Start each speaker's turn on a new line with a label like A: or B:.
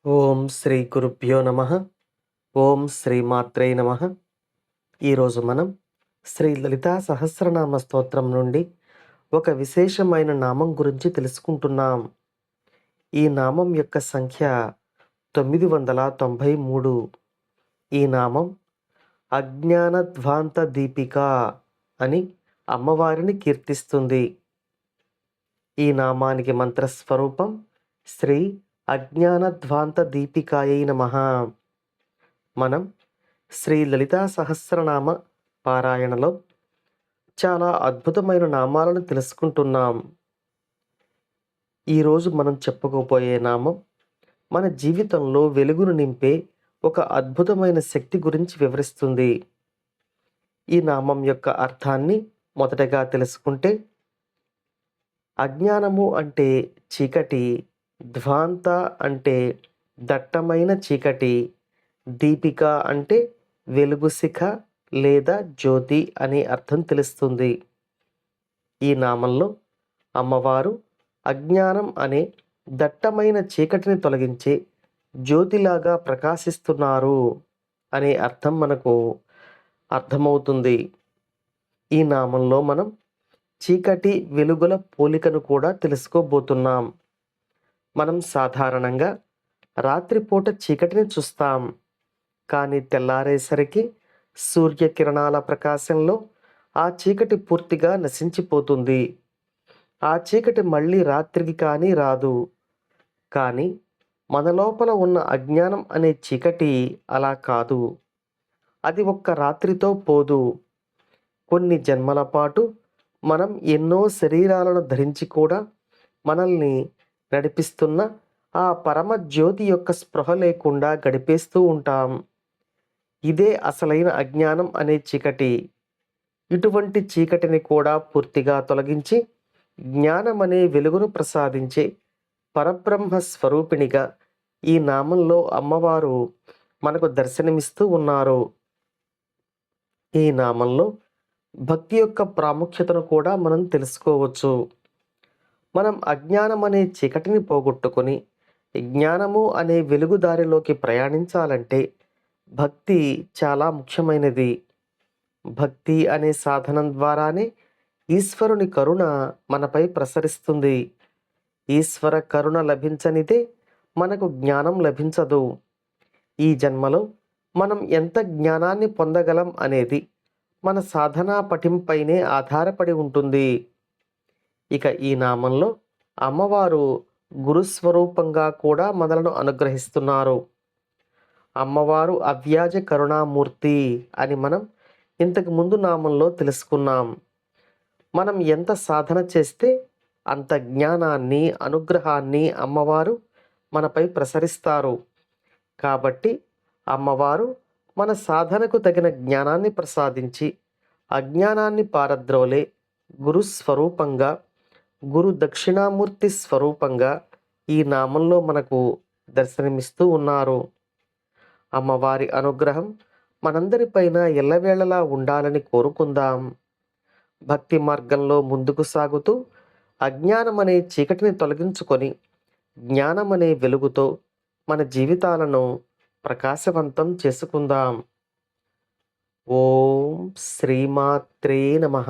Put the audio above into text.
A: ఓం శ్రీ గురుభ్యో నమ. ఓం శ్రీ మాత్రే నమ. ఈరోజు మనం శ్రీ లలితా సహస్రనామ స్తోత్రం నుండి ఒక విశేషమైన నామం గురించి తెలుసుకుంటున్నాం. ఈ నామం యొక్క సంఖ్య 993. ఈ నామం అజ్ఞానధ్వాంత దీపిక అని అమ్మవారిని కీర్తిస్తుంది. ఈ నామానికి మంత్రస్వరూపం శ్రీ అజ్ఞానధ్వాంత దీపికాయై నమః. మనం శ్రీ లలితా సహస్రనామ పారాయణలో చాలా అద్భుతమైన నామాలను తెలుసుకుంటున్నాం. ఈరోజు మనం చెప్పుకోబోయే నామం మన జీవితంలో వెలుగును నింపే ఒక అద్భుతమైన శక్తి గురించి వివరిస్తుంది. ఈ నామం యొక్క అర్థాన్ని మొదటగా తెలుసుకుంటే, అజ్ఞానము అంటే చీకటి, ధ్వాంత అంటే దట్టమైన చీకటి, దీపిక అంటే వెలుగు శిఖ లేదా జ్యోతి అనే అర్థం తెలుస్తుంది. ఈ నామంలో అమ్మవారు అజ్ఞానం అనే దట్టమైన చీకటిని తొలగించే జ్యోతిలాగా ప్రకాశిస్తున్నారు అనే అర్థం మనకు అర్థమవుతుంది. ఈ నామంలో మనం చీకటి వెలుగుల పోలికను కూడా తెలుసుకోబోతున్నాం. మనం సాధారణంగా రాత్రిపూట చీకటిని చూస్తాం, కానీ తెల్లారేసరికి సూర్యకిరణాల ప్రకాశంలో ఆ చీకటి పూర్తిగా నశించిపోతుంది. ఆ చీకటి మళ్ళీ రాత్రికి కానీ రాదు. కానీ మన లోపల ఉన్న అజ్ఞానం అనే చీకటి అలా కాదు. అది ఒక్క రాత్రితో పోదు. కొన్ని జన్మల పాటు మనం ఎన్నో శరీరాలను ధరించి కూడా మనల్ని నడిపిస్తున్న ఆ పరమ జ్యోతి యొక్క స్పృహ లేకుండా గడిపేస్తూ ఉంటాం. ఇదే అసలైన అజ్ఞానం అనే చీకటి. ఇటువంటి చీకటిని కూడా పూర్తిగా తొలగించి జ్ఞానం అనే వెలుగును ప్రసాదించే పరబ్రహ్మ స్వరూపిణిగా ఈ నామంలో అమ్మవారు మనకు దర్శనమిస్తూ ఉన్నారు. ఈ నామంలో భక్తి యొక్క ప్రాముఖ్యతను కూడా మనం తెలుసుకోవచ్చు. మనం అజ్ఞానం అనే చీకటిని పోగొట్టుకొని జ్ఞానము అనే వెలుగు దారిలోకి ప్రయాణించాలంటే భక్తి చాలా ముఖ్యమైనది. భక్తి అనే సాధనం ద్వారానే ఈశ్వరుని కరుణ మనపై ప్రసరిస్తుంది. ఈశ్వర కరుణ లభించనిదే మనకు జ్ఞానం లభించదు. ఈ జన్మలో మనం ఎంత జ్ఞానాన్ని పొందగలం అనేది మన సాధనా పటింపైనే ఆధారపడి ఉంటుంది. ఇక ఈ నామంలో అమ్మవారు గురుస్వరూపంగా కూడా మనలను అనుగ్రహిస్తున్నారు. అమ్మవారు అవ్యాజ కరుణామూర్తి అని మనం ఇంతకు ముందు నామంలో తెలుసుకున్నాం. మనం ఎంత సాధన చేస్తే అంత జ్ఞానాన్ని, అనుగ్రహాన్ని అమ్మవారు మనపై ప్రసరిస్తారు. కాబట్టి అమ్మవారు మన సాధనకు తగిన జ్ఞానాన్ని ప్రసాదించి అజ్ఞానాన్ని పారద్రోలే గురుస్వరూపంగా, గురు దక్షిణామూర్తి స్వరూపంగా ఈ నామంలో మనకు దర్శనమిస్తూ ఉన్నారు. అమ్మవారి అనుగ్రహం మనందరిపైన ఎల్లవేళలా ఉండాలని కోరుకుందాం. భక్తి మార్గంలో ముందుకు సాగుతూ అజ్ఞానం అనే చీకటిని తొలగించుకొని జ్ఞానం అనే వెలుగుతో మన జీవితాలను ప్రకాశవంతం చేసుకుందాం. ఓం శ్రీమాత్రే నమః.